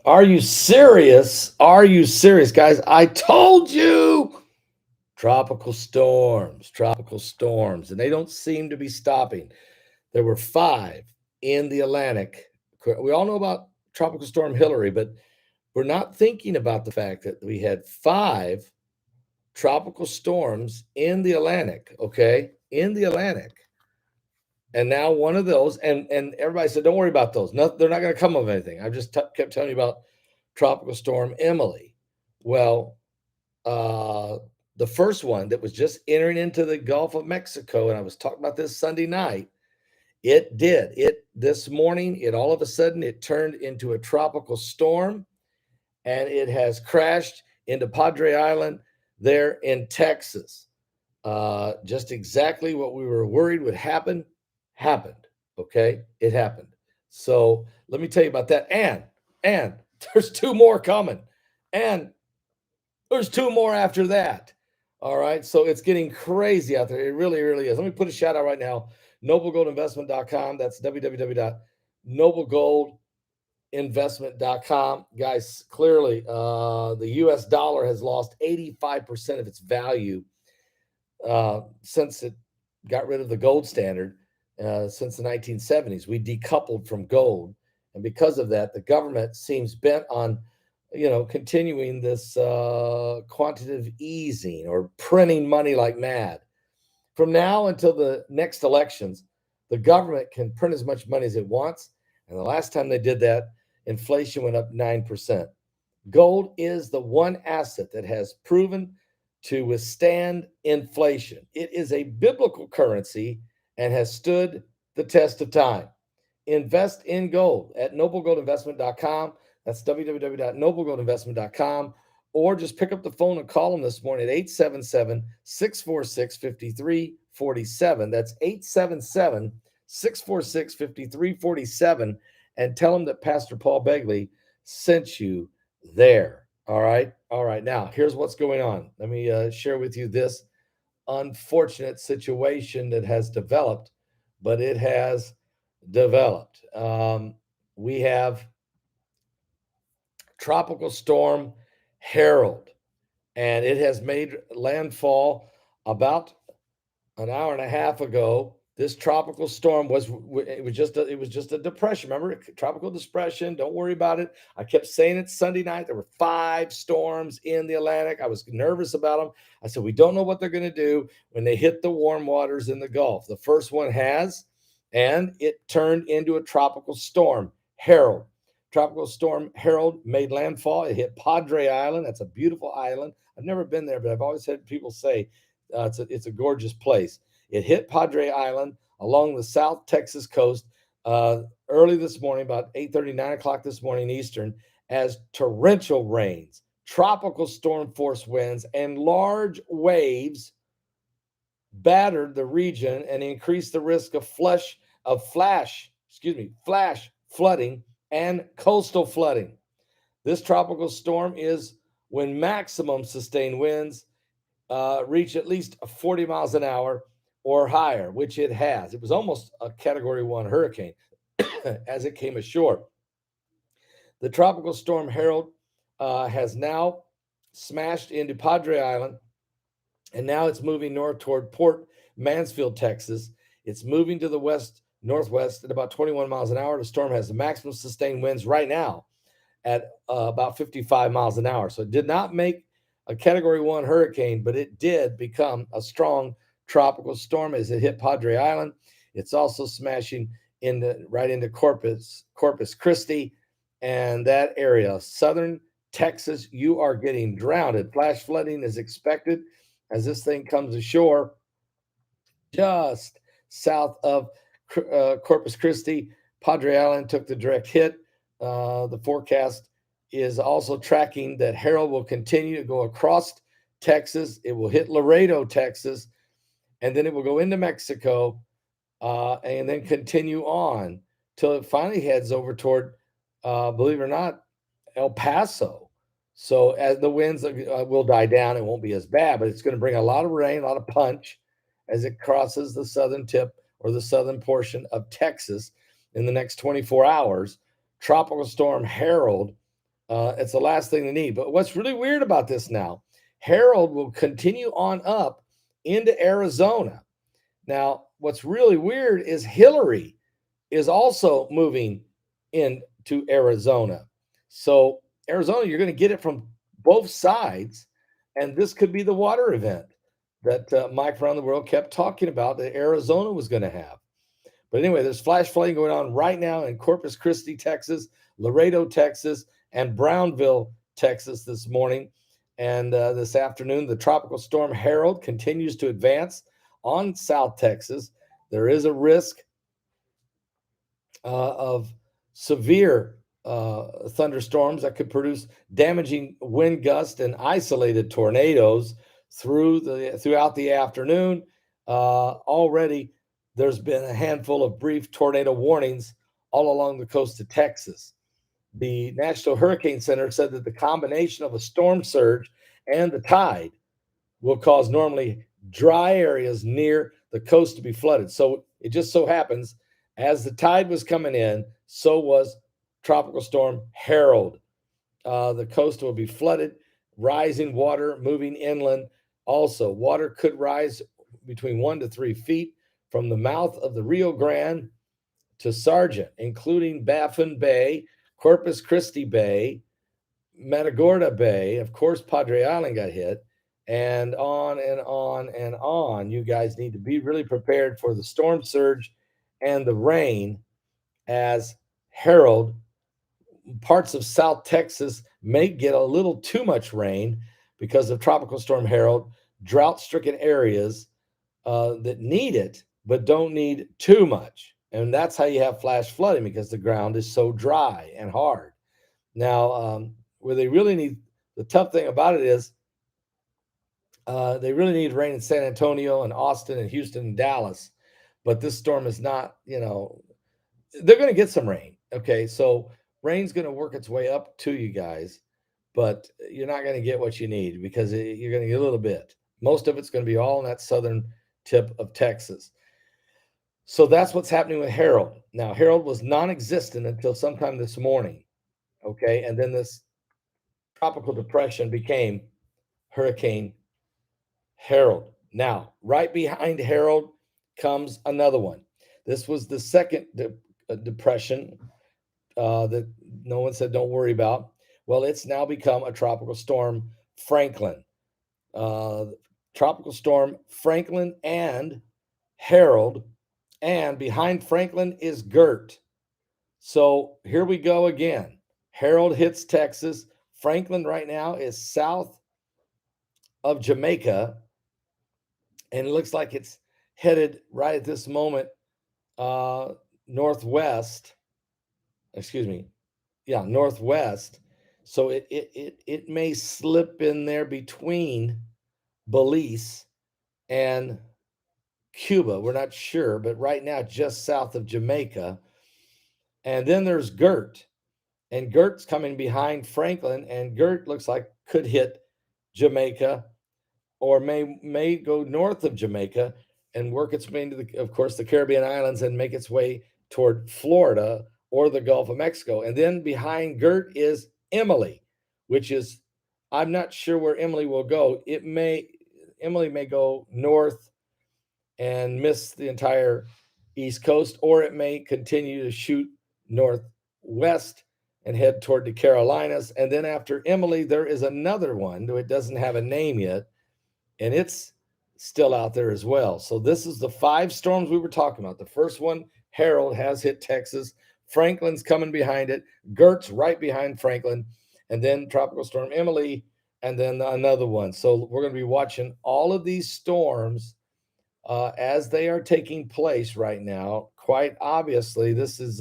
Are you serious? Are you serious, guys? I told you. Tropical storms, and they don't seem to be stopping. There were five in the Atlantic. We all know about Tropical Storm Hillary, but we're not thinking about the fact that we had five tropical storms in the Atlantic, okay? In the Atlantic. And now one of those, and everybody said, don't worry about those. No, they're not going to come of anything. I just kept telling you about Tropical Storm Emily. Well, uh, the first one that was just entering into the Gulf of Mexico, and I was talking about this Sunday night. It did. It this morning, it all of a sudden it turned into a tropical storm, and it has crashed into Padre Island there in Texas. Just exactly what we were worried would happen happened. Okay, it happened. So let me tell you about that. And there's two more coming, and there's two more after that. All right, so it's getting crazy out there. It really, really is. Let me put a shout out right now. NobleGoldInvestment.com. That's www.noblegoldinvestment.com. Guys, clearly the US dollar has lost 85% of its value since it got rid of the gold standard since the 1970s. We decoupled from gold. And because of that, the government seems bent on, continuing this quantitative easing or printing money like mad. From now until the next elections, the government can print as much money as it wants. And the last time they did that, inflation went up 9%. Gold is the one asset that has proven to withstand inflation. It is a biblical currency and has stood the test of time. Invest in gold at noblegoldinvestment.com. That's www.noblegoldinvestment.com. Or just pick up the phone and call them this morning at 877 646 5347. That's 877 646 5347. And tell them that Pastor Paul Begley sent you there. All right. All right. Now, here's what's going on. Let me share with you this unfortunate situation that has developed, but it has developed. We have Tropical Storm Harold, and it has made landfall about an hour and a half ago. This tropical storm was just a depression. Remember, tropical depression. Don't worry about it. I kept saying it Sunday night. There were five storms in the Atlantic. I was nervous about them. I said we don't know what they're going to do when they hit the warm waters in the Gulf. The first one has, and it turned into a tropical storm. Harold. Tropical storm Harold made landfall. It hit Padre Island. That's a beautiful island. I've never been there, but I've always heard people say it's a gorgeous place. It hit Padre Island along the South Texas coast early this morning, about 8:30, 9 o'clock this morning Eastern, as torrential rains, tropical storm force winds, and large waves battered the region and increased the risk of flash flooding and coastal flooding. This tropical storm is when maximum sustained winds reach at least 40 miles an hour or higher, which it has. It was almost a Category 1 hurricane as it came ashore. The tropical storm Harold has now smashed into Padre Island, and now it's moving north toward Port Mansfield, Texas. It's moving to the west northwest at about 21 miles an hour. The storm has the maximum sustained winds right now at about 55 miles an hour. So it did not make a Category 1 hurricane, but it did become a strong tropical storm as it hit Padre Island. It's also smashing right into Corpus Christi and that area. Southern Texas, you are getting drowned. Flash flooding is expected as this thing comes ashore just south of Corpus Christi. Padre Island took the direct hit. The forecast is also tracking that Harold will continue to go across Texas. It will hit Laredo, Texas, and then it will go into Mexico and then continue on till it finally heads over toward, believe it or not, El Paso. So as the winds will die down, it won't be as bad, but it's going to bring a lot of rain, a lot of punch as it crosses the southern tip or the southern portion of Texas in the next 24 hours. Tropical Storm Harold It's the last thing they need. But what's really weird about this now, Harold will continue on up into Arizona. Now, what's really weird is Hillary is also moving into Arizona. So, Arizona, you're going to get it from both sides. And this could be the water event that Mike around the world kept talking about that Arizona was going to have. But anyway, there's flash flooding going on right now in Corpus Christi, Texas, Laredo, Texas, and Brownville, Texas this morning. And this afternoon, the tropical storm Harold continues to advance on South Texas. There is a risk of severe thunderstorms that could produce damaging wind gusts and isolated tornadoes throughout the afternoon. Already, there's been a handful of brief tornado warnings all along the coast of Texas. The National Hurricane Center said that the combination of a storm surge and the tide will cause normally dry areas near the coast to be flooded. So it just so happens, as the tide was coming in, so was Tropical Storm Harold. The coast will be flooded, rising water moving inland. Also, water could rise between 1 to 3 feet from the mouth of the Rio Grande to Sargent, including Baffin Bay, Corpus Christi Bay, Matagorda Bay. Of course, Padre Island got hit, and on and on and on. You guys need to be really prepared for the storm surge and the rain, as Harold, parts of South Texas may get a little too much rain because of Tropical Storm Harold, drought-stricken areas that need it but don't need too much. And that's how you have flash flooding, because the ground is so dry and hard. Now, where they really need, the tough thing about it is they really need rain in San Antonio and Austin and Houston and Dallas. But this storm is not, they're going to get some rain. Okay. So rain's going to work its way up to you guys, but you're not going to get what you need, because you're going to get a little bit. Most of it's going to be all in that southern tip of Texas. So that's what's happening with Harold. Now, Harold was non-existent until sometime this morning. Okay. And then this tropical depression became Hurricane Harold. Now, right behind Harold comes another one. This was the second depression that no one said don't worry about. Well, it's now become a tropical storm, Franklin. Tropical storm Franklin and Harold, and behind Franklin is Gert. So here we go again. Harold hits Texas. Franklin right now is south of Jamaica, and it looks like it's headed right at this moment northwest. Excuse me. Yeah, northwest. So it may slip in there between Belize and Cuba. We're not sure, but right now just south of Jamaica. And then there's Gert, and Gert's coming behind Franklin, and Gert looks like could hit Jamaica, or may go north of Jamaica and work its way into of course, the Caribbean islands, and make its way toward Florida or the Gulf of Mexico. And then behind Gert is Emily, which is, I'm not sure where Emily will go. Emily may go north and miss the entire East Coast, or it may continue to shoot northwest and head toward the Carolinas. And then after Emily, there is another one, though it doesn't have a name yet, and it's still out there as well. So this is the 5 storms we were talking about. The first one, Harold, has hit Texas. Franklin's coming behind it. Gert's right behind Franklin. And then Tropical Storm Emily, and then another one. So we're going to be watching all of these storms as they are taking place right now. Quite obviously, this is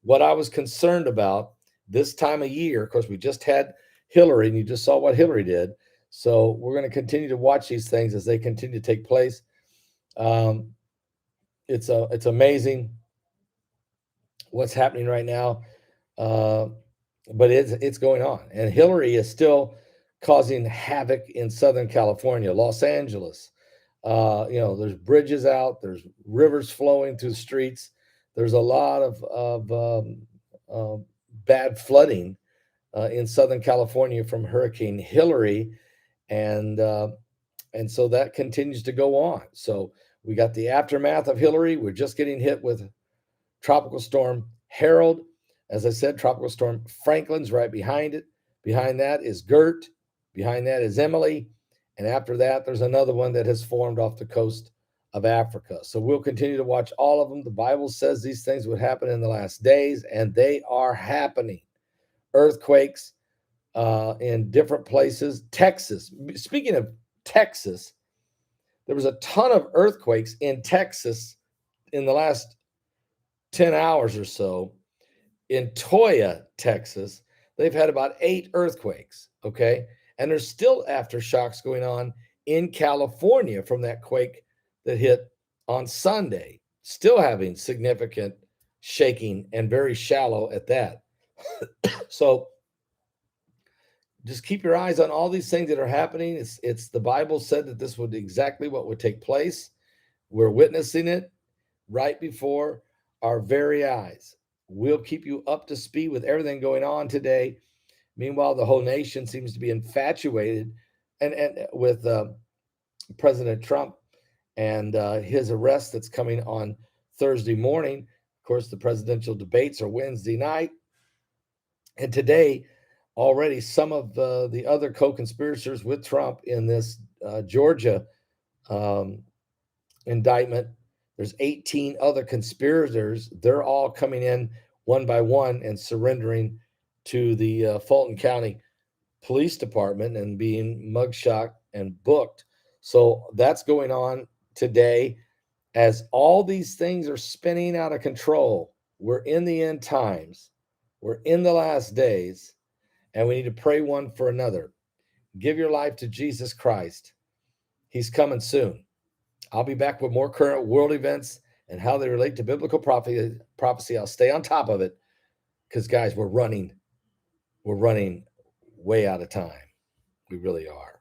what I was concerned about this time of year. Of course, we just had Hillary, and you just saw what Hillary did. So we're going to continue to watch these things as they continue to take place. It's amazing what's happening right now, but it's going on. And Hillary is still causing havoc in Southern California, Los Angeles. There's bridges out, there's rivers flowing through the streets. There's a lot of bad flooding in Southern California from Hurricane Hillary, and so that continues to go on. So we got the aftermath of Hillary. We're just getting hit with Tropical Storm Harold. As I said, Tropical Storm Franklin's right behind it. Behind that is Gert. Behind that is Emily. And after that, there's another one that has formed off the coast of Africa. So we'll continue to watch all of them. The Bible says these things would happen in the last days, and they are happening. Earthquakes in different places. Texas. Speaking of Texas, there was a ton of earthquakes in Texas in the last 10 hours or so. In Toya, Texas, they've had about 8 earthquakes, okay? And there's still aftershocks going on in California from that quake that hit on Sunday, still having significant shaking and very shallow at that. So just keep your eyes on all these things that are happening. It's the Bible said that this would exactly what would take place. We're witnessing it right before our very eyes. We'll keep you up to speed with everything going on today. Meanwhile, the whole nation seems to be infatuated and with President Trump and his arrest that's coming on Thursday morning. Of course, the presidential debates are Wednesday night. And today, already some of the other co-conspirators with Trump in this Georgia indictment, there's 18 other conspirators. They're all coming in one by one and surrendering to the Fulton County Police Department and being mugshot and booked. So that's going on today as all these things are spinning out of control. We're in the end times. We're in the last days, and we need to pray one for another. Give your life to Jesus Christ. He's coming soon. I'll be back with more current world events and how they relate to biblical prophecy. I'll stay on top of it because, guys, we're running way out of time. We really are.